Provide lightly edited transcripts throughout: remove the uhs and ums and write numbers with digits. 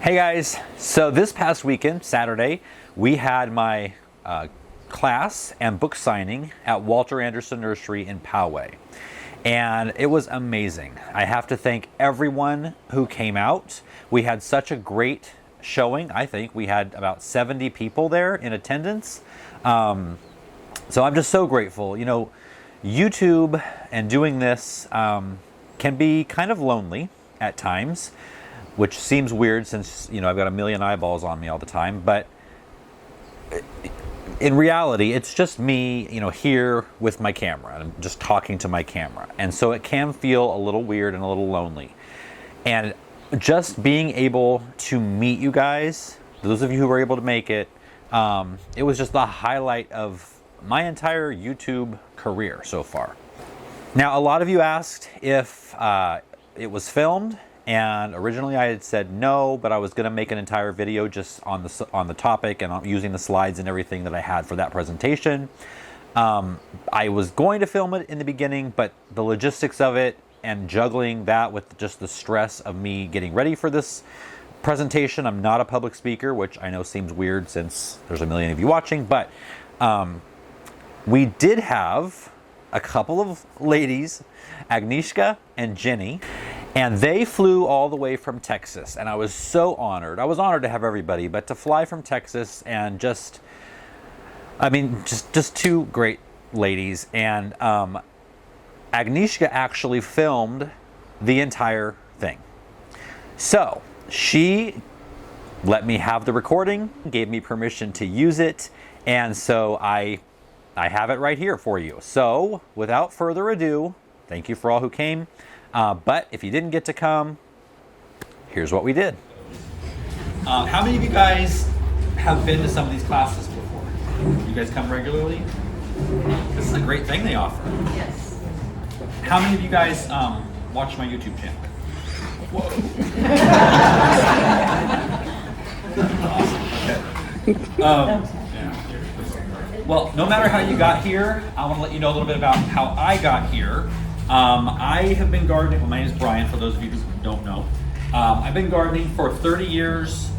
Hey guys, so this past weekend, Saturday, we had my class and book signing at Walter Anderson Nursery in Poway. And it was amazing. I have to thank everyone who came out. We had such a great showing. I think we had about 70 people there in attendance. So I'm just so grateful. You know, YouTube and doing this can be kind of lonely at times, which seems weird since, you know, I've got a million eyeballs on me all the time. But in reality, it's just me, you know, here with my camera and just talking to my camera. And so it can feel a little weird and a little lonely. And just being able to meet you guys, those of you who were able to make it, it was just the highlight of my entire YouTube career so far. Now, a lot of you asked if it was filmed. And originally I had said no, but I was going to make an entire video just on the topic and using the slides and everything that I had for that presentation. I was going to film it in the beginning, but the logistics of it and juggling that with just the stress of me getting ready for this presentation. I'm not a public speaker, which I know seems weird since there's a million of you watching, but we did have a couple of ladies, Agnieszka and Jenny, and they flew all the way from Texas, and I was so honored. I was honored to have everybody, but to fly from Texas and just two great ladies. And Agnieszka actually filmed the entire thing. So she let me have the recording, gave me permission to use it, and so I have it right here for you. So without further ado, thank you for all who came. But if you didn't get to come, here's what we did. How many of you guys have been to some of these classes before? You guys come regularly? This is a great thing they offer. Yes. How many of you guys watch my YouTube channel? Whoa. Awesome. Okay. Well, no matter how you got here, I want to let you know a little bit about how I got here. I have been gardening, well, my name is Brian, for those of you who don't know. I've been gardening for 30 years,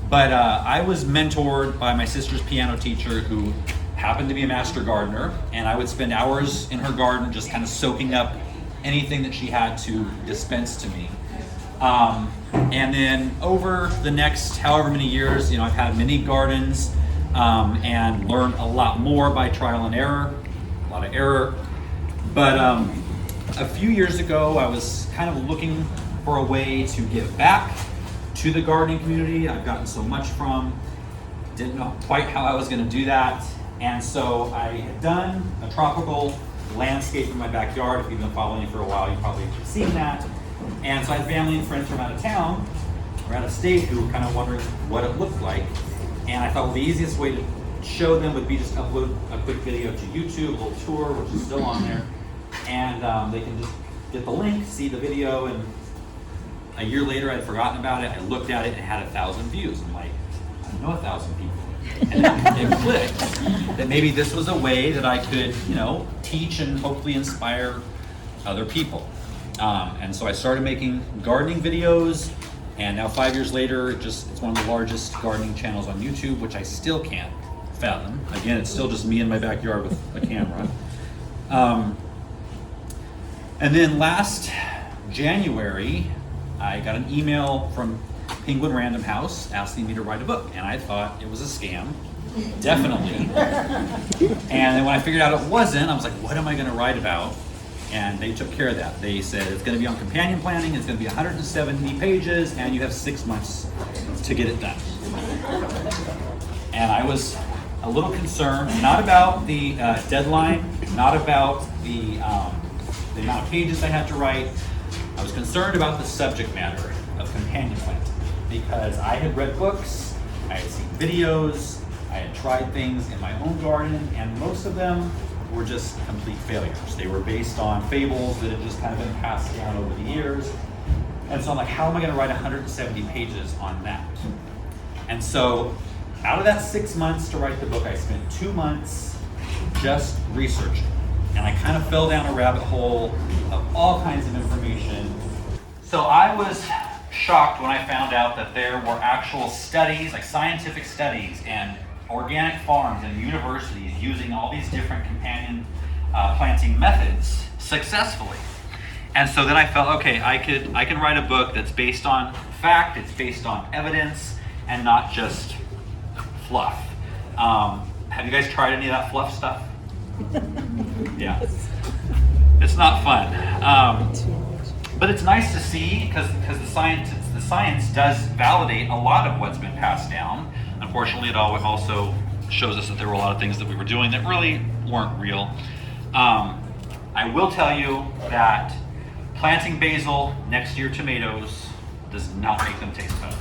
but I was mentored by my sister's piano teacher who happened to be a master gardener, and I would spend hours in her garden just kind of soaking up anything that she had to dispense to me. And then over the next however many years, you know, I've had many gardens and learned a lot more by trial and error, a lot of error. But a few years ago, I was kind of looking for a way to give back to the gardening community I've gotten so much from. Didn't know quite how I was going to do that. And so I had done a tropical landscape in my backyard. If you've been following me for a while, you've probably seen that. And so I had family and friends from out of town or out of state who were kind of wondering what it looked like. And I thought, well, the easiest way to show them would be just upload a quick video to YouTube, a little tour, which is still on there. And they can just get the link, see the video, and a year later I'd forgotten about it. I looked at it and it had 1,000 views. I'm like, I know 1,000 people. And it clicked that maybe this was a way that I could, you know, teach and hopefully inspire other people. And so I started making gardening videos, and now 5 years later, it's one of the largest gardening channels on YouTube, which I still can't fathom. Again, it's still just me in my backyard with a camera. And then last January, I got an email from Penguin Random House asking me to write a book, and I thought it was a scam, definitely. And then when I figured out it wasn't, I was like, what am I going to write about? And they took care of that. They said it's going to be on companion planting, it's going to be 170 pages, and you have 6 months to get it done. And I was a little concerned, not about the deadline, not about the amount of pages I had to write. I was concerned about the subject matter of companion planting because I had read books, I had seen videos, I had tried things in my own garden, and most of them were just complete failures. They were based on fables that had just kind of been passed down over the years. And so I'm like, how am I going to write 170 pages on that? And so out of that 6 months to write the book, I spent 2 months just researching. And I kind of fell down a rabbit hole of all kinds of information. So I was shocked when I found out that there were actual studies, like scientific studies and organic farms and universities using all these different companion planting methods successfully. And so then I felt, okay, I can write a book that's based on fact, it's based on evidence, and not just fluff. Have you guys tried any of that fluff stuff? Yeah. It's not fun. But it's nice to see because the science does validate a lot of what's been passed down. Unfortunately, it also shows us that there were a lot of things that we were doing that really weren't real. I will tell you that planting basil next to your tomatoes does not make them taste better.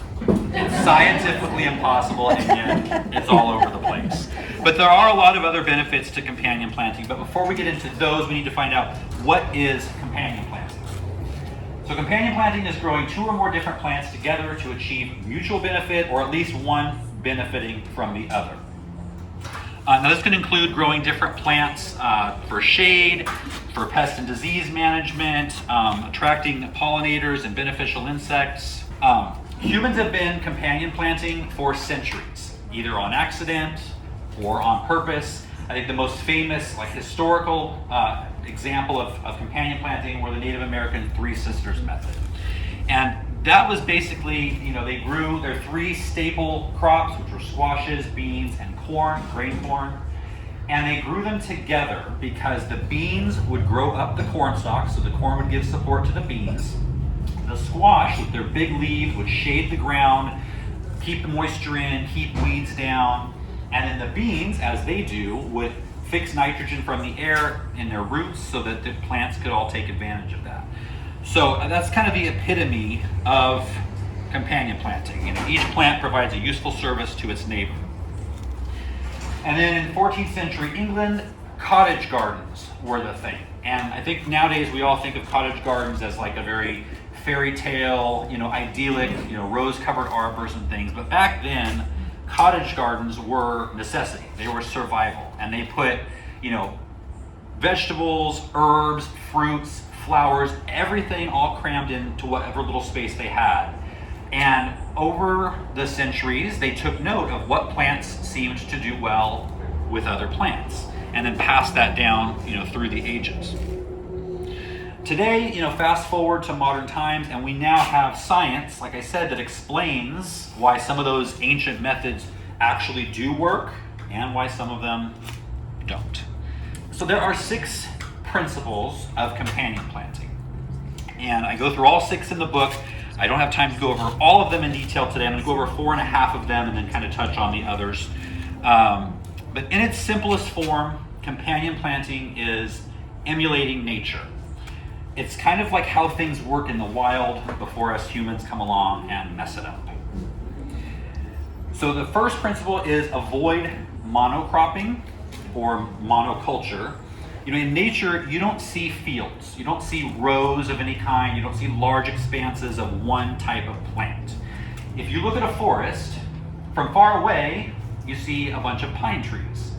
It's scientifically impossible, and yet it's all over the place. But there are a lot of other benefits to companion planting. But before we get into those, we need to find out what is companion planting. So companion planting is growing two or more different plants together to achieve mutual benefit, or at least one benefiting from the other. Now this can include growing different plants for shade, for pest and disease management, attracting pollinators and beneficial insects. Humans have been companion planting for centuries, either on accident or on purpose. I think the most famous, historical example of companion planting were the Native American Three Sisters method. And that was basically, they grew their three staple crops, which were squashes, beans, and corn, grain corn. And they grew them together because the beans would grow up the corn stalks, so the corn would give support to the beans. The squash, with their big leaves, would shade the ground, keep the moisture in, keep weeds down. And then the beans, as they do, would fix nitrogen from the air in their roots so that the plants could all take advantage of that. So that's kind of the epitome of companion planting. Each plant provides a useful service to its neighbor. And then in 14th century England, cottage gardens were the thing. And I think nowadays we all think of cottage gardens as like a very fairy tale, idyllic, rose-covered arbors and things. But back then, cottage gardens were necessity. They were survival. And they put, vegetables, herbs, fruits, flowers, everything all crammed into whatever little space they had. And over the centuries, they took note of what plants seemed to do well with other plants, and then passed that down, through the ages. Today, fast forward to modern times, and we now have science, like I said, that explains why some of those ancient methods actually do work, and why some of them don't. So there are 6 principles of companion planting. And I go through all 6 in the book. I don't have time to go over all of them in detail today. I'm going to go over 4.5 of them and then kind of touch on the others. But in its simplest form, companion planting is emulating nature. It's kind of like how things work in the wild before us humans come along and mess it up. So the first principle is avoid monocropping or monoculture. In nature, you don't see fields. You don't see rows of any kind. You don't see large expanses of one type of plant. If you look at a forest, from far away, you see a bunch of pine trees.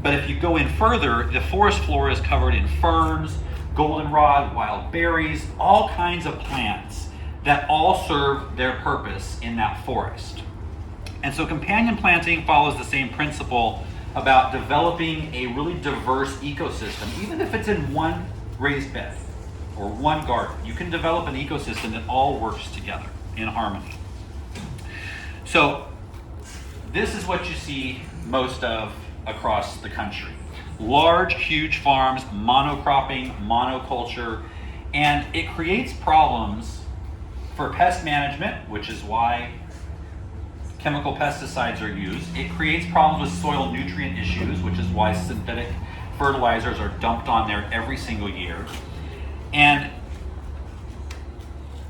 But if you go in further, the forest floor is covered in ferns, goldenrod, wild berries, all kinds of plants that all serve their purpose in that forest. And so companion planting follows the same principle about developing a really diverse ecosystem. Even if it's in one raised bed or one garden, you can develop an ecosystem that all works together in harmony. So this is what you see most of across the country. Large, huge farms, monocropping, monoculture, and it creates problems for pest management, which is why chemical pesticides are used. It creates problems with soil nutrient issues, which is why synthetic fertilizers are dumped on there every single year. And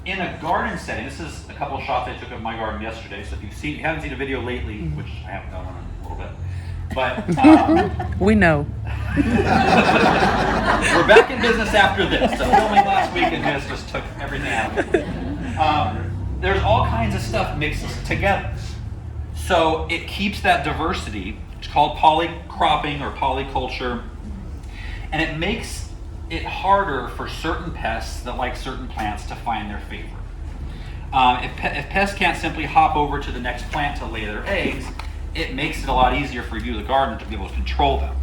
in a garden setting, this is a couple of shots I took of my garden yesterday, so if you haven't seen a video lately, which I haven't done one in a little bit, but we know. We're back in business after this. So filming last week and this just took everything out of it. There's all kinds of stuff mixed together. So it keeps that diversity. It's called polycropping or polyculture. And it makes it harder for certain pests that like certain plants to find their favor. If pests can't simply hop over to the next plant to lay their eggs, it makes it a lot easier for you, the gardener, to be able to control them.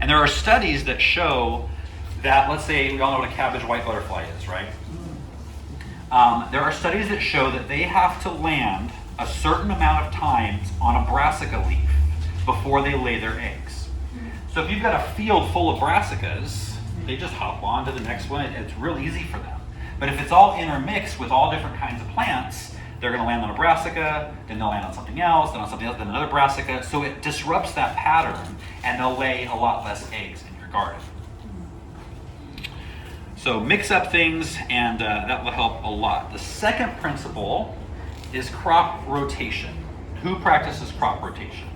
And there are studies that show that, let's say, we all know what a cabbage white butterfly is, right? There are studies that show that they have to land a certain amount of times on a brassica leaf before they lay their eggs. So if you've got a field full of brassicas, they just hop on to the next one. It's real easy for them. But if it's all intermixed with all different kinds of plants, they're going to land on a brassica, then they'll land on something else, then on something else, then another brassica. So it disrupts that pattern, and they'll lay a lot less eggs in your garden. So mix up things, and that will help a lot. The second principle is crop rotation. Who practices crop rotation?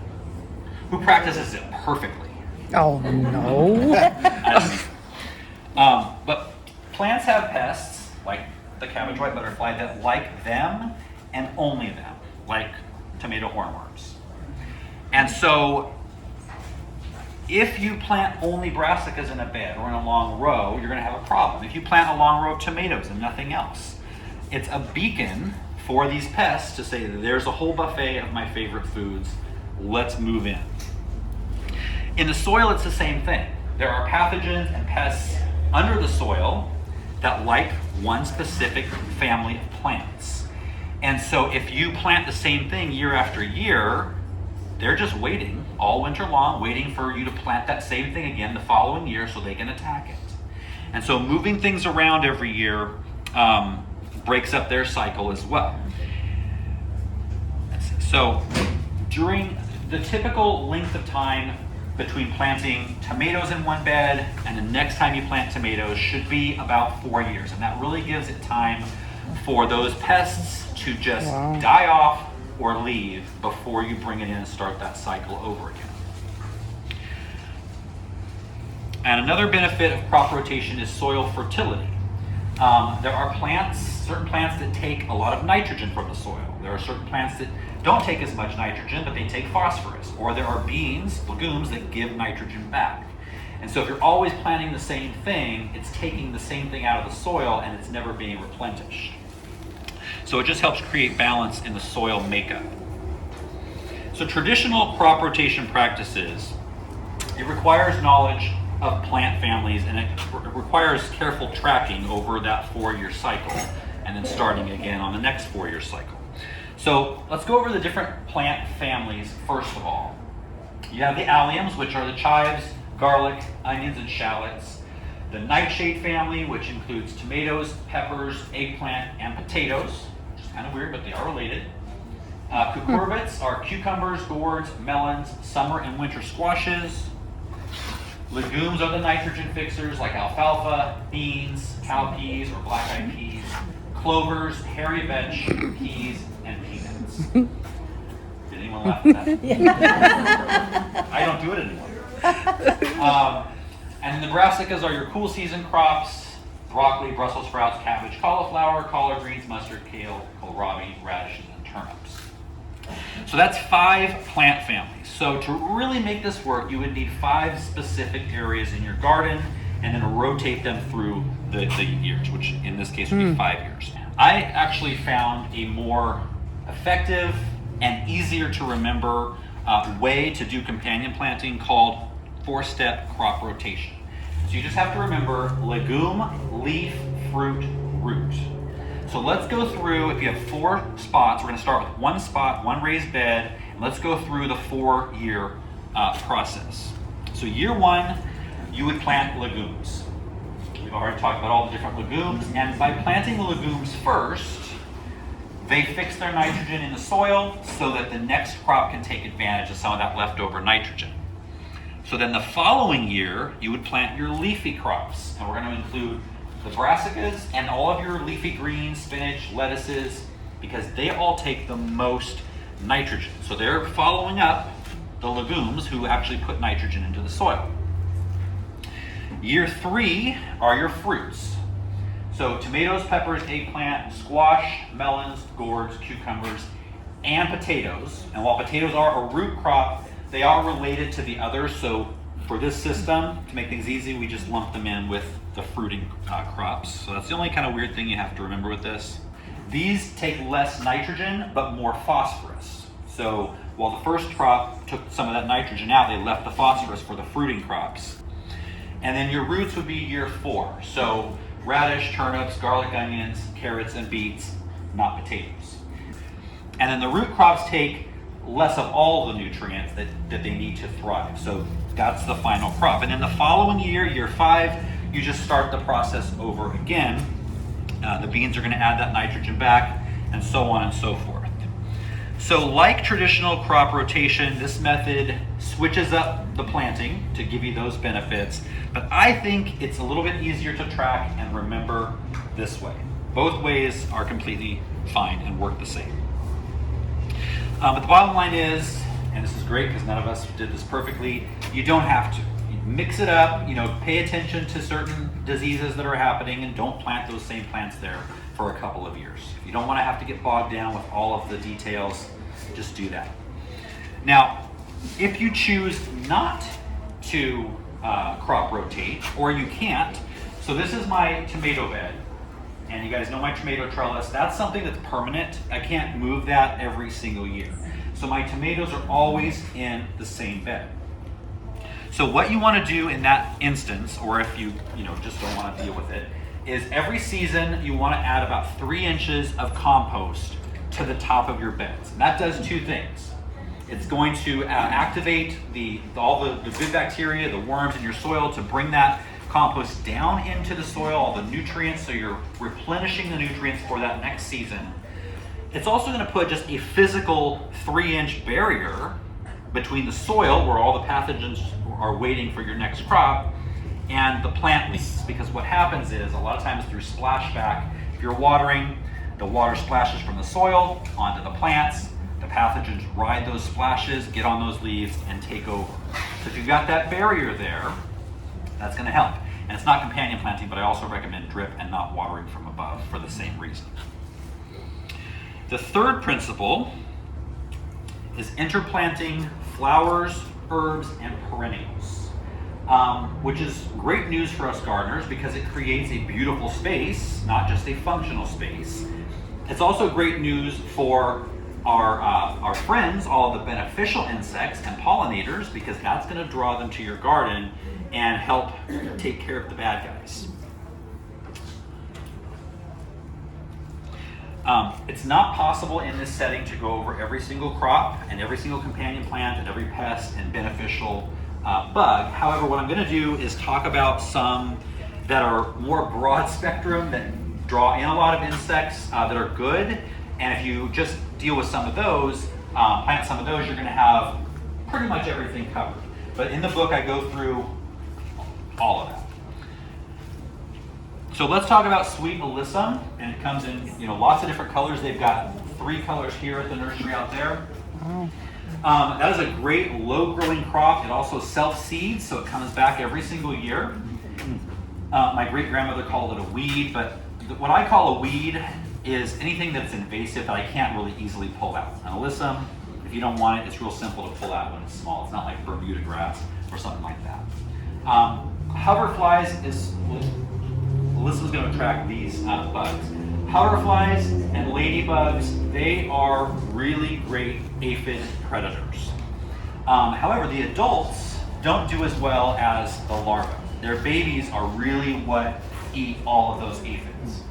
Who practices it perfectly? Oh, no. But plants have pests, like the cabbage white butterfly, that like them and only them, like tomato hornworms. And so if you plant only brassicas in a bed or in a long row, you're going to have a problem. If you plant a long row of tomatoes and nothing else, it's a beacon for these pests to say, there's a whole buffet of my favorite foods, let's move in. In the soil, it's the same thing. There are pathogens and pests under the soil that like one specific family of plants. And so if you plant the same thing year after year, they're just waiting all winter long, waiting for you to plant that same thing again the following year so they can attack it. And so moving things around every year breaks up their cycle as well. So during the typical length of time between planting tomatoes in one bed and the next time you plant tomatoes should be about 4 years. And that really gives it time for those pests to just die off or leave before you bring it in and start that cycle over again. And another benefit of crop rotation is soil fertility. There are certain plants that take a lot of nitrogen from the soil. There are certain plants that don't take as much nitrogen, but they take phosphorus. Or there are beans, legumes, that give nitrogen back. And so if you're always planting the same thing, it's taking the same thing out of the soil and it's never being replenished. So it just helps create balance in the soil makeup. So traditional crop rotation practices, it requires knowledge of plant families and it requires careful tracking over that 4-year cycle and then starting again on the next 4-year cycle. So let's go over the different plant families first of all. You have the alliums, which are the chives, garlic, onions, and shallots. The nightshade family, which includes tomatoes, peppers, eggplant, and potatoes, which is kind of weird, but they are related. Cucurbits are cucumbers, gourds, melons, summer and winter squashes. Legumes are the nitrogen fixers like alfalfa, beans, cowpeas, or black-eyed peas. Clovers, hairy vetch, peas, and peanuts. Did anyone laugh at that? I don't do it anymore. And the brassicas are your cool season crops: broccoli, Brussels sprouts, cabbage, cauliflower, collard greens, mustard, kale, kohlrabi, radishes, and turnips. So that's 5 plant families. So to really make this work, you would need 5 specific areas in your garden and then rotate them through the years, which in this case would be 5 years. I actually found a more effective and easier to remember way to do companion planting called 4-step crop rotation. So you just have to remember legume, leaf, fruit, root. So let's go through, if you have 4 spots, we're going to start with 1 spot, 1 raised bed, and let's go through the 4-year process. So year 1, you would plant legumes. We've already talked about all the different legumes, and by planting the legumes first, they fix their nitrogen in the soil so that the next crop can take advantage of some of that leftover nitrogen. So then the following year, you would plant your leafy crops, and we're going to include the brassicas and all of your leafy greens, spinach, lettuces, because they all take the most nitrogen. So they're following up the legumes who actually put nitrogen into the soil. Year 3 are your fruits. So tomatoes, peppers, eggplant, squash, melons, gourds, cucumbers, and potatoes. And while potatoes are a root crop, they are related to the others. So for this system, to make things easy, we just lump them in with the fruiting crops. So that's the only kind of weird thing you have to remember with this. These take less nitrogen, but more phosphorus. So while the first crop took some of that nitrogen out, they left the phosphorus for the fruiting crops. And then your roots would be year 4. So radish, turnips, garlic, onions, carrots, and beets, not potatoes. And then the root crops take less of all the nutrients that they need to thrive. So that's the final crop. And then the following year, year 5, you just start the process over again. The beans are going to add that nitrogen back, and so on and so forth. So like traditional crop rotation, this method switches up the planting to give you those benefits, but I think it's a little bit easier to track and remember this way. Both ways are completely fine and work the same. But the bottom line is, and this is great because none of us did this perfectly, you don't have to. You mix it up, pay attention to certain diseases that are happening, and don't plant those same plants there for a couple of years. If you don't want to have to get bogged down with all of the details, just do that. Now, if you choose not to crop rotate, or you can't, so this is my tomato bed, and you guys know my tomato trellis. That's something that's permanent. I can't move that every single year. So my tomatoes are always in the same bed. So what you want to do in that instance, or if you just don't want to deal with it, is every season you want to add about 3 inches of compost to the top of your beds. And that does 2 things. It's going to activate all the good bacteria, the worms in your soil, to bring that compost down into the soil, all the nutrients, so you're replenishing the nutrients for that next season. It's also going to put just a physical 3-inch barrier between the soil, where all the pathogens are waiting for your next crop, and the plant leaves. Because what happens is, a lot of times through splashback, if you're watering, the water splashes from the soil onto the plants, the pathogens ride those splashes, get on those leaves, and take over. So if you've got that barrier there, that's going to help. And it's not companion planting, but I also recommend drip and not watering from above for the same reason. The third principle is interplanting flowers, herbs, and perennials, which is great news for us gardeners because it creates a beautiful space, not just a functional space. It's also great news for our friends, all the beneficial insects and pollinators, because that's going to draw them to your garden and help take care of the bad guys. It's not possible in this setting to go over every single crop and every single companion plant and every pest and beneficial bug. However, what I'm going to do is talk about some that are more broad spectrum, that draw in a lot of insects that are good. And if you just deal with some of those, plant some of those, you're going to have pretty much everything covered. But in the book, I go through all of that. So let's talk about sweet alyssum, and it comes in lots of different colors. They've got 3 colors here at the nursery out there. That is a great low-growing crop. It also self-seeds, so it comes back every single year. My great-grandmother called it a weed, but what I call a weed is anything that's invasive that I can't really easily pull out. An alyssum, if you don't want it, it's real simple to pull out when it's small. It's not like Bermuda grass or something like that. Hoverflies is, Alyssa's going to attract these bugs. Hoverflies and ladybugs, they are really great aphid predators. However, the adults don't do as well as the larvae. Their babies are really what eat all of those aphids.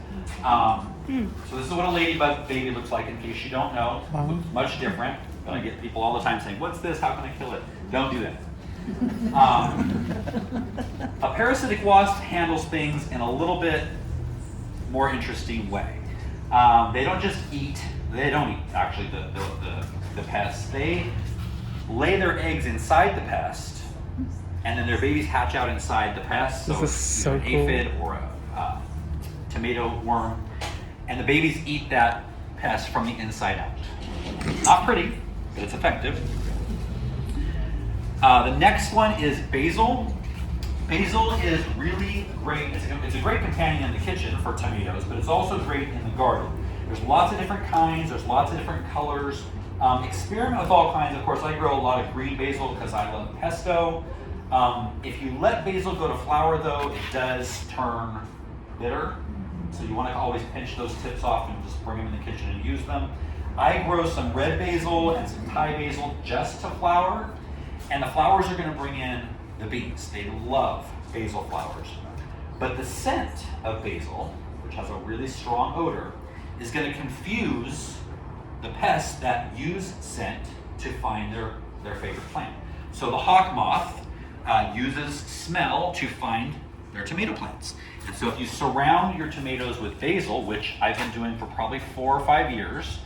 So this is what a ladybug baby looks like, in case you don't know. It looks much different, but I get people all the time saying, "What's this? How can I kill it?" Don't do that. A parasitic wasp handles things in a little bit more interesting way. They don't just eat, they don't eat actually the pests. They lay their eggs inside the pest, and then their babies hatch out inside the pest. This is so an cool. aphid or a tomato worm, and the babies eat that pest from the inside out. Not pretty, but it's effective. The next one is basil. Basil is really great. It's a great companion in the kitchen for tomatoes, but it's also great in the garden. There's lots of different kinds. There's lots of different colors. Experiment with all kinds. Of course, I grow a lot of green basil because I love pesto. If you let basil go to flower, though, it does turn bitter. So you want to always pinch those tips off and just bring them in the kitchen and use them. I grow some red basil and some Thai basil just to flower, and the flowers are going to bring in the bees. They love basil flowers. But the scent of basil, which has a really strong odor, is going to confuse the pests that use scent to find their favorite plant. So the hawk moth uses smell to find their tomato plants. And so if you surround your tomatoes with basil, which I've been doing for probably 4 or 5 years,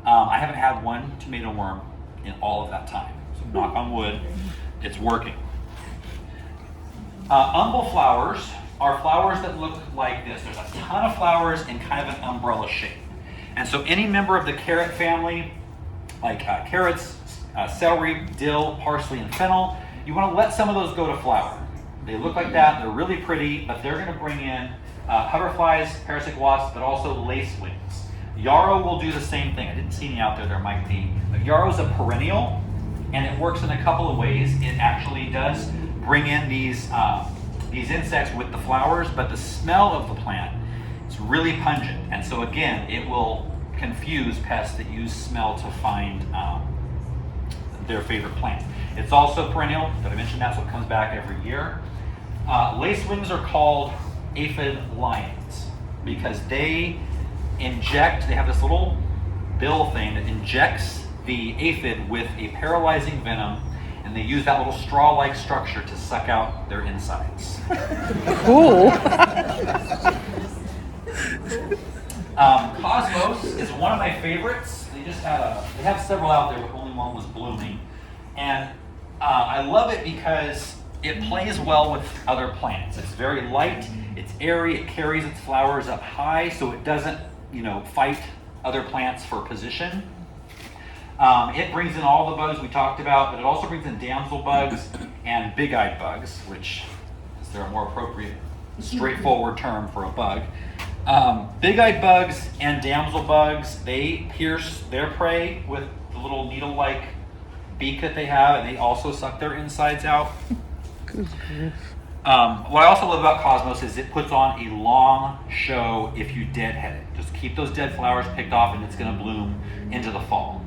I haven't had one tomato worm in all of that time. So knock on wood, it's working. Umbel flowers are flowers that look like this. There's a ton of flowers in kind of an umbrella shape. And so any member of the carrot family, like carrots, celery, dill, parsley, and fennel, you want to let some of those go to flower. They look like that, they're really pretty, but they're going to bring in hoverflies, parasitic wasps, but also lacewings. Yarrow will do the same thing. I didn't see any out there, there might be. But yarrow's a perennial, and it works in a couple of ways. It actually does bring in these insects with the flowers, but the smell of the plant is really pungent. And so again, it will confuse pests that use smell to find their favorite plant. It's also perennial, did I mention that? So it comes back every year. Lacewings are called aphid lions because they have this little bill thing that injects the aphid with a paralyzing venom, and they use that little straw-like structure to suck out their insides. Cool. Cosmos is one of my favorites. They have several out there, but only one was blooming. And I love it because it plays well with other plants. It's very light, it's airy, it carries its flowers up high, so it doesn't, fight other plants for position. It brings in all the bugs we talked about, but it also brings in damsel bugs and big-eyed bugs, which is there a more appropriate, straightforward term for a bug. Big-eyed bugs and damsel bugs, they pierce their prey with the little needle-like beak that they have, and they also suck their insides out. What I also love about Cosmos is it puts on a long show if you deadhead it. Just keep those dead flowers picked off and it's going to bloom into the fall.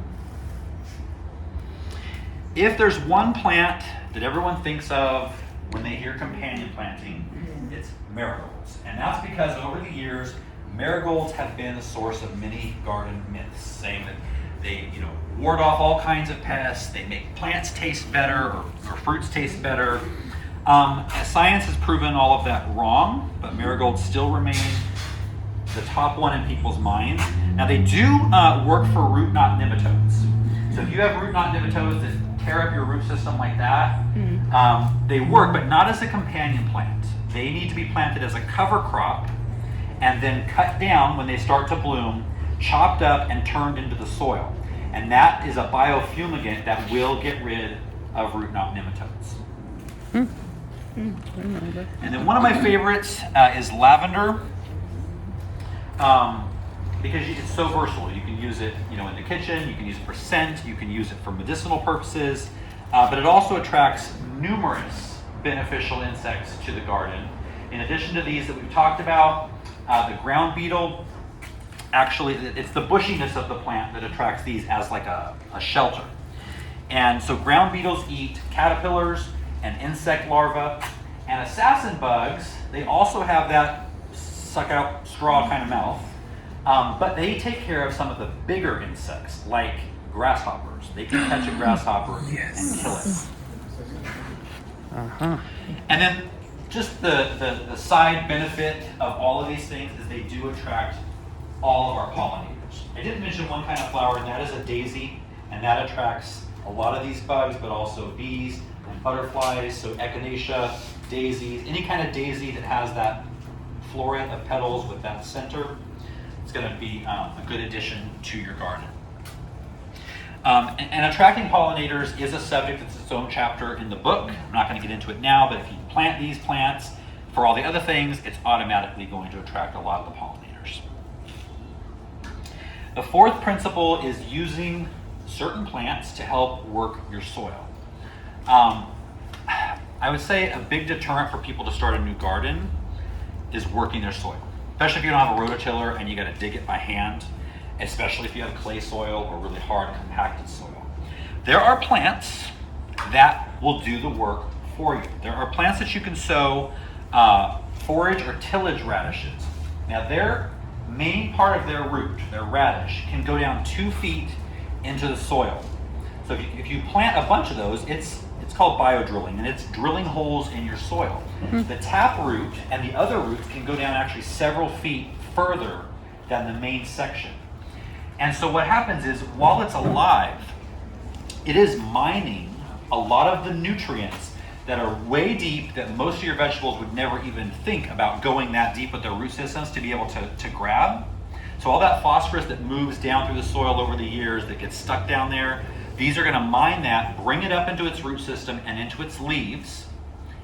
If there's one plant that everyone thinks of when they hear companion planting, it's marigolds. And that's because over the years, marigolds have been the source of many garden myths, saying that they ward off all kinds of pests, they make plants taste better or fruits taste better. Science has proven all of that wrong, but marigolds still remain the top one in people's minds. Now they do work for root knot nematodes. So if you have root knot nematodes that tear up your root system like that, they work, but not as a companion plant. They need to be planted as a cover crop and then cut down when they start to bloom, chopped up and turned into the soil. And that is a biofumigant that will get rid of root knot nematodes. And then one of my favorites is lavender, because it's so versatile. You can use it, in the kitchen. You can use it for scent. You can use it for medicinal purposes. But it also attracts numerous beneficial insects to the garden. In addition to these that we've talked about, the ground beetle. Actually, it's the bushiness of the plant that attracts these as like a shelter. And so ground beetles eat caterpillars and insect larvae, and assassin bugs, they also have that suck out straw kind of mouth, but they take care of some of the bigger insects like grasshoppers. They can catch a grasshopper and kill it. And then just the side benefit of all of these things is they do attract all of our pollinators. I didn't mention one kind of flower, and that is a daisy, and that attracts a lot of these bugs, but also bees and butterflies, so echinacea, daisies, any kind of daisy that has that floret of petals with that center, it's going to be a good addition to your garden. And attracting pollinators is a subject that's its own chapter in the book. I'm not going to get into it now, but if you plant these plants for all the other things, it's automatically going to attract a lot of the pollinators. The fourth principle is using certain plants to help work your soil. I would say a big deterrent for people to start a new garden is working their soil. especially if you don't have a rototiller and you got to dig it by hand, especially if you have clay soil or really hard compacted soil. There are plants that will do the work for you. There are plants that you can sow forage or tillage radishes. Now their main part of their root, their radish, can go down 2 feet into the soil. So if you plant a bunch of those, it's called biodrilling, and it's drilling holes in your soil. The tap root and the other roots can go down actually several feet further than the main section. And so what happens is, while it's alive, it is mining a lot of the nutrients that are way deep that most of your vegetables would never even think about going that deep with their root systems to be able to grab. So all that phosphorus that moves down through the soil over the years that gets stuck down there, these are going to mine that, bring it up into its root system and into its leaves,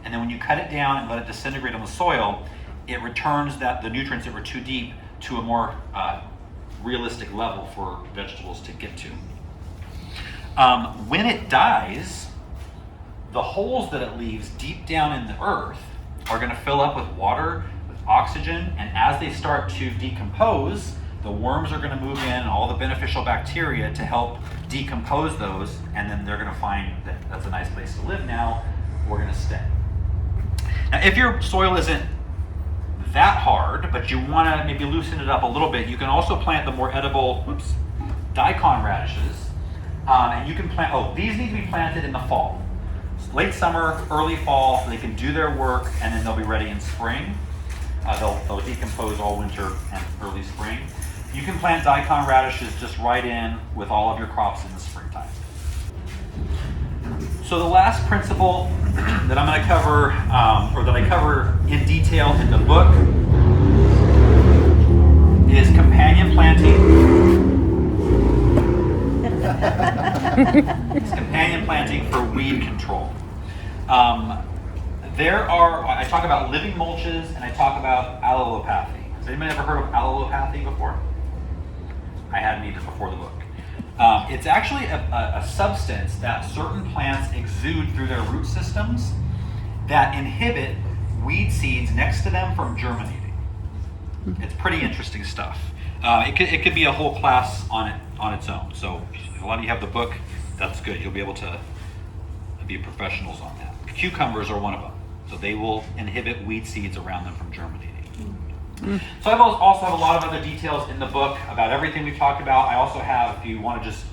and then when you cut it down and let it disintegrate on the soil, it returns the nutrients that were too deep to a more realistic level for vegetables to get to. When it dies, the holes that it leaves deep down in the earth are going to fill up with water, with oxygen, and as they start to decompose, the worms are going to move in and all the beneficial bacteria to help decompose those, and then they're going to find that that's a nice place to live now, we're going to stay. Now, if your soil isn't that hard, but you want to maybe loosen it up a little bit, you can also plant the more edible, daikon radishes. And you can plant, these need to be planted in the fall. Late summer, early fall, so they can do their work, and then they'll be ready in spring. They'll decompose all winter and early spring. You can plant daikon radishes just right in with all of your crops in the springtime. So the last principle that I'm going to cover, or that I cover in detail in the book, is companion planting. It's companion planting for weed control. I talk about living mulches and I talk about allelopathy. Has anybody ever heard of allelopathy before? I hadn't either before the book. It's actually a substance that certain plants exude through their root systems that inhibit weed seeds next to them from germinating. It's pretty interesting stuff. It could be a whole class on its own. So if a lot of you have the book, that's good. You'll be able to be professionals on that. Cucumbers are one of them. So they will inhibit weed seeds around them from germinating. So I also have a lot of other details in the book about everything we've talked about. I also have, if you want to just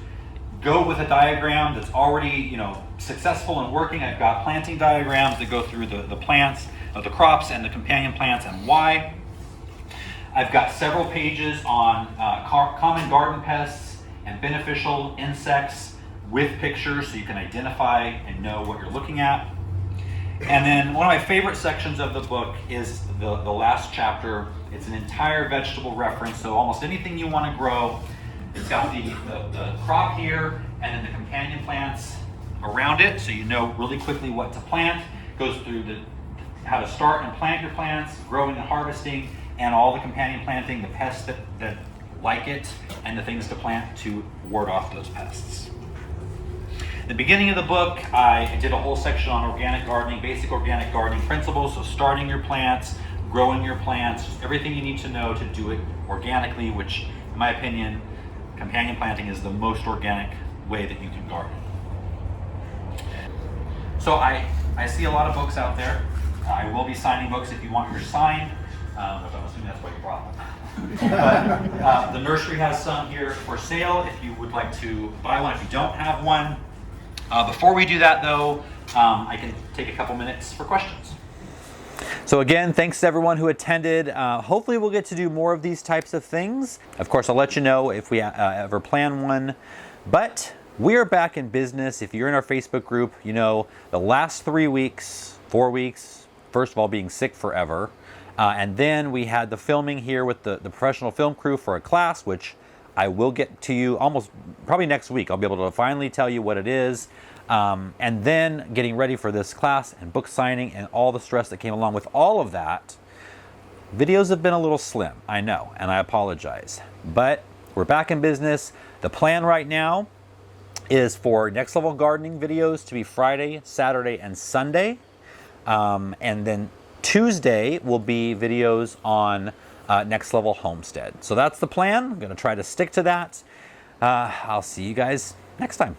go with a diagram that's already successful and working, I've got planting diagrams that go through the plants, the crops and the companion plants and why. I've got several pages on common garden pests and beneficial insects with pictures so you can identify and know what you're looking at. And then one of my favorite sections of the book is the last chapter. It's an entire vegetable reference, so almost anything you want to grow, it's got the crop here and then the companion plants around it, so you know really quickly what to plant. Goes through how to start and plant your plants, growing and harvesting, and all the companion planting, the pests that like it, and the things to plant to ward off those pests. The beginning of the book, I did a whole section on organic gardening, basic organic gardening principles, so starting your plants, growing your plants, just everything you need to know to do it organically, which, in my opinion, companion planting is the most organic way that you can garden. So I see a lot of books out there. I will be signing books if you want yours signed, which I'm assuming that's why you brought them. But the nursery has some here for sale if you would like to buy one if you don't have one. Before we do that, though, I can take a couple minutes for questions. So again, thanks to everyone who attended. Hopefully we'll get to do more of these types of things. Of course, I'll let you know if we ever plan one. But we are back in business. If you're in our Facebook group, you know the last 4 weeks, first of all, being sick forever. And then we had the filming here with the professional film crew for a class, which I will get to you probably next week. I'll be able to finally tell you what it is. And then getting ready for this class and book signing and all the stress that came along with all of that. Videos have been a little slim, I know, and I apologize. But we're back in business. The plan right now is for Next Level Gardening videos to be Friday, Saturday, and Sunday. And then Tuesday will be videos on next level homestead. So that's the plan. I'm going to try to stick to that. I'll see you guys next time.